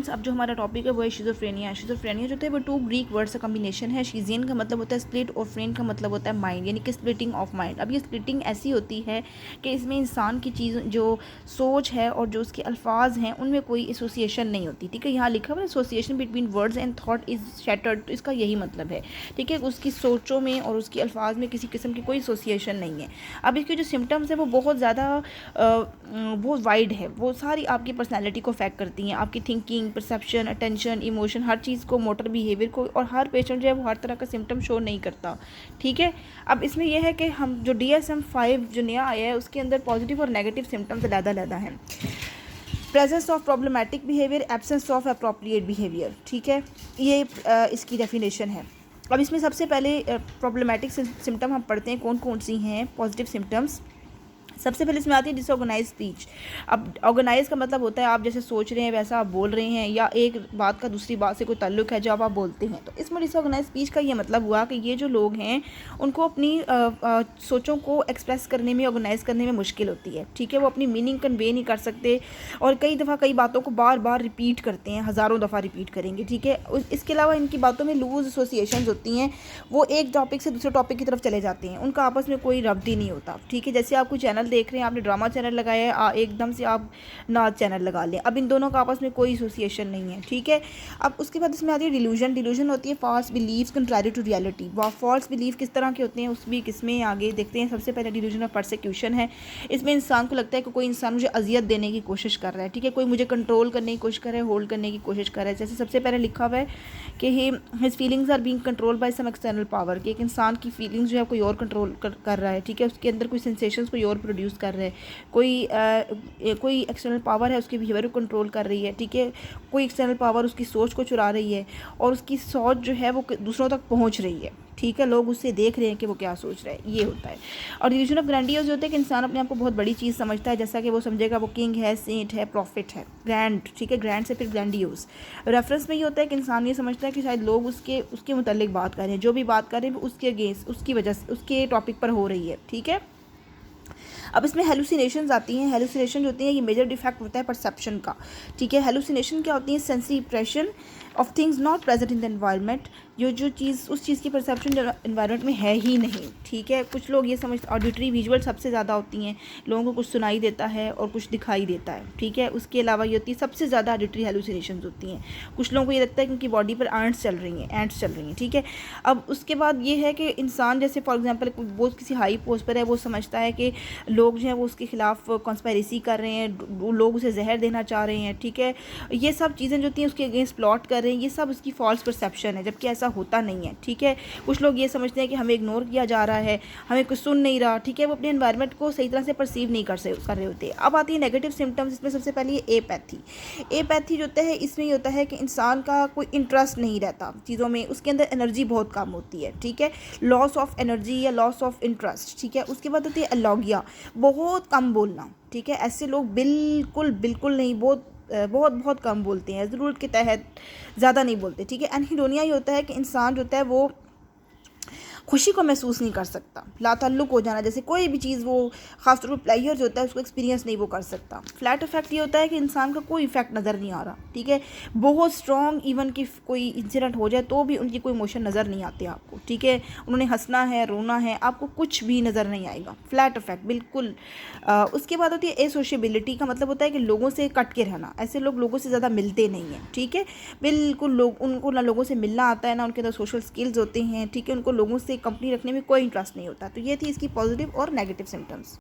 Students, अब जो हमारा टॉपिक है वो है शिज़ोफ्रेनिया। शिज़ोफ्रेनिया जो है वो 2 ग्रीक वर्ड्स का कॉम्बिनेशन है। शिज़ियन का मतलब होता है स्प्लिट और फ्रेन का मतलब होता है माइंड, यानी कि स्प्लिटिंग ऑफ माइंड। अब ये स्प्लिटिंग ऐसी होती है कि इसमें इंसान की चीज़ जो सोच है और जो उसके अल्फाज हैं उनमें कोई एसोसिएशन नहीं होती। ठीक है, यहाँ लिखा हुआ है association between words and thought is shattered, तो इसका यही मतलब है। ठीक है, उसकी सोचों में और उसकी अल्फाज में किसी किस्म की कोई एसोसिएशन नहीं है। अब इसके जो सिम्टम्स है वो बहुत ज़्यादा बहुत वाइड है, वो सारी आपकी पर्सनैलिटी को अफेक्ट करती हैं, आपकी थिंकिंग, परसेप्शन, अटेंशन, इमोशन, हर चीज़ को, मोटर बिहेवियर को। और हर पेशेंट जो है वो हर तरह का सिम्टम शो नहीं करता। ठीक है, अब इसमें यह है कि हम जो DSM-5 जो नया आया है उसके अंदर पॉजिटिव और नेगेटिव सिम्टम्स अलग-अलग हैं। Presence of problematic behaviour, absence of appropriate behaviour. ठीक है, ये इसकी डेफिनेशन है। अब इसमें सबसे पहले प्रॉब्लमेटिक सिम्टम हम पढ़ते हैं कौन कौन सी हैं पॉजिटिव सिम्टम्स। सबसे पहले इसमें आती है डिसऑर्गेनाइज स्पीच। अब ऑर्गेनाइज का मतलब होता है आप जैसे सोच रहे हैं वैसा आप बोल रहे हैं, या एक बात का दूसरी बात से कोई ताल्लुक है जब आप बोलते हैं। तो इसमें डिसऑर्गेनाइज स्पीच का ये मतलब हुआ कि ये जो लोग हैं उनको अपनी सोचों को एक्सप्रेस करने में, ऑर्गेनाइज करने में मुश्किल होती है। ठीक है, वो अपनी मीनिंग कन्वे नहीं कर सकते और कई दफ़ा कई बातों को बार बार रिपीट करते हैं, हज़ारों दफ़ा रिपीट करेंगे। ठीक है, इसके अलावा इनकी बातों में लूज एसोसिएशंस होती हैं, वो एक टॉपिक से दूसरे टॉपिक की तरफ चले जाते हैं, उनका आपस में कोई रब्त ही नहीं होता। ठीक है, जैसे आप कोई चैनल देख रहे हैं, आपने ड्रामा चैनल लगाया है, एकदम से आप नाच चैनल लगा लें, अब इन दोनों का आपस में कोई एसोसिएशन नहीं है। ठीक है, अब उसके बाद इसमें आती है डिल्यूजन। डिल्यूजन होती है false beliefs contrary to reality. वो फॉल्स बिलीव किस तरह के होते हैं उस भी किसमें आगे देखते हैं। सबसे पहले डिल्यूजन ऑफ परसिक्यूशन है। इसमें इंसान को लगता है कि कोई इंसान मुझे अजियत देने की कोशिश कर रहा है। ठीक है, कोई मुझे कंट्रोल करने की कोशिश कर रहा है, होल्ड करने की कोशिश कर रहा है। जैसे सबसे पहले लिखा हुआ है कि his feelings are being control by some external power, कि एक इंसान की फीलिंग्स जो है कोई और कंट्रोल कर रहा है। ठीक है, उसके अंदर कोई सेंसेशंस कोई और प्रोड्यूस कर रहा है, कोई एक्सटर्नल पावर है उसके बिहेवियर को कंट्रोल कर रही है। ठीक है, कोई एक्सटर्नल पावर उसकी सोच को चुरा रही है और उसकी सोच जो है वो दूसरों तक पहुंच रही है। ठीक है, लोग उससे देख रहे हैं कि वो क्या सोच रहा है, ये होता है। और डिल्यूजन ऑफ ग्रैंडियोज होता है कि इंसान अपने आप को बहुत बड़ी चीज़ समझता है, जैसा कि वो समझेगा वो किंग है, सेंट है, प्रॉफिट है, ग्रैंड। ठीक है, ग्रैंड से फिर ग्रैंडियोज। रेफरेंस में ये होता है कि इंसान ये समझता है कि शायद लोग उसके मुतालिक बात कर रहे हैं, जो भी बात कर रहे हैं वो उसके अगेंस्ट, उसकी वजह से, उसके टॉपिक पर हो रही है। ठीक है, अब इसमें हेलुसिनेशंस आती हैं। हेलुसिनेशन जो होती हैं ये मेजर डिफेक्ट होता है परसेप्शन का। ठीक है, हेलुसिनेशन क्या होती है? Sensory impression of things not present in the environment, जो चीज़ उस चीज़ की परसेप्शन जो एनवायरनमेंट में है ही नहीं। ठीक है, कुछ लोग ये समझते, ऑडिटरी विजुअल सबसे ज़्यादा होती हैं, लोगों को कुछ सुनाई देता है और कुछ दिखाई देता है। ठीक है, उसके अलावा ये होती है सबसे ज़्यादा ऑडिटरी हेलुसिनेशंस होती हैं। कुछ लोगों को ये लगता है कि उनकी बॉडी पर एंट्स चल रही हैं। ठीक है, अब उसके बाद ये है कि इंसान जैसे फॉर एग्जांपल वो किसी हाई पोस्ट पर है, वो समझता है कि लोग जो हैं वो उसके खिलाफ कॉन्स्पायरेसी कर रहे हैं, लोग उसे जहर देना चाह रहे हैं। ठीक है, ये सब चीज़ें जो होती हैं उसके अगेंस्ट प्लॉट कर रहे हैं, ये सब उसकी फॉल्स परसेप्शन है, जबकि ऐसा होता नहीं है। ठीक है, कुछ लोग ये समझते हैं कि हमें इग्नोर किया जा रहा है, हमें कुछ सुन नहीं रहा। ठीक है, वो अपने एनवायरनमेंट को सही तरह से परसीव नहीं कर रहे होते। अब आती है नेगेटिव सिम्टम्स। इसमें सबसे पहले ये एपैथी। एपैथी जो होता है इसमें ये होता है कि इंसान का कोई इंटरेस्ट नहीं रहता चीज़ों में, उसके अंदर एनर्जी बहुत कम होती है। ठीक है, लॉस ऑफ एनर्जी या लॉस ऑफ इंटरेस्ट। ठीक है, उसके बाद होती है एलॉगिया, बहुत कम बोलना। ठीक है, ऐसे लोग बिल्कुल नहीं, बहुत कम बोलते हैं, ज़रूरत के तहत ज़्यादा नहीं बोलते। ठीक है, एनहीडोनिया ये होता है कि इंसान जो होता है वो खुशी को महसूस नहीं कर सकता, लाताल्लुक हो जाना, जैसे कोई भी चीज़ वो खासतौर पर प्लेयर जो होता है उसको एक्सपीरियंस नहीं वो कर सकता। फ्लैट इफेक्ट ये होता है कि इंसान का कोई इफेक्ट नज़र नहीं आ रहा। ठीक है, बहुत स्ट्रॉन्ग, इवन कि कोई इंसिडेंट हो जाए तो भी उनकी कोई इमोशन नज़र नहीं आते आपको। ठीक है, उन्होंने हंसना है, रोना है, आपको कुछ भी नज़र नहीं आएगा। फ्लैट इफेक्ट बिल्कुल। उसके बाद होती है एसोशिएबिलिटी का मतलब होता है कि लोगों से कट के रहना, ऐसे लोग लोगों से ज़्यादा मिलते नहीं हैं। ठीक है, बिल्कुल लोग, उनको ना लोगों से मिलना आता है, ना उनके अंदर सोशल स्किल्स होते हैं। ठीक है, उनको लोगों से कंपनी रखने में कोई इंटरेस्ट नहीं होता। तो ये थी इसकी पॉजिटिव और नेगेटिव सिम्टम्स।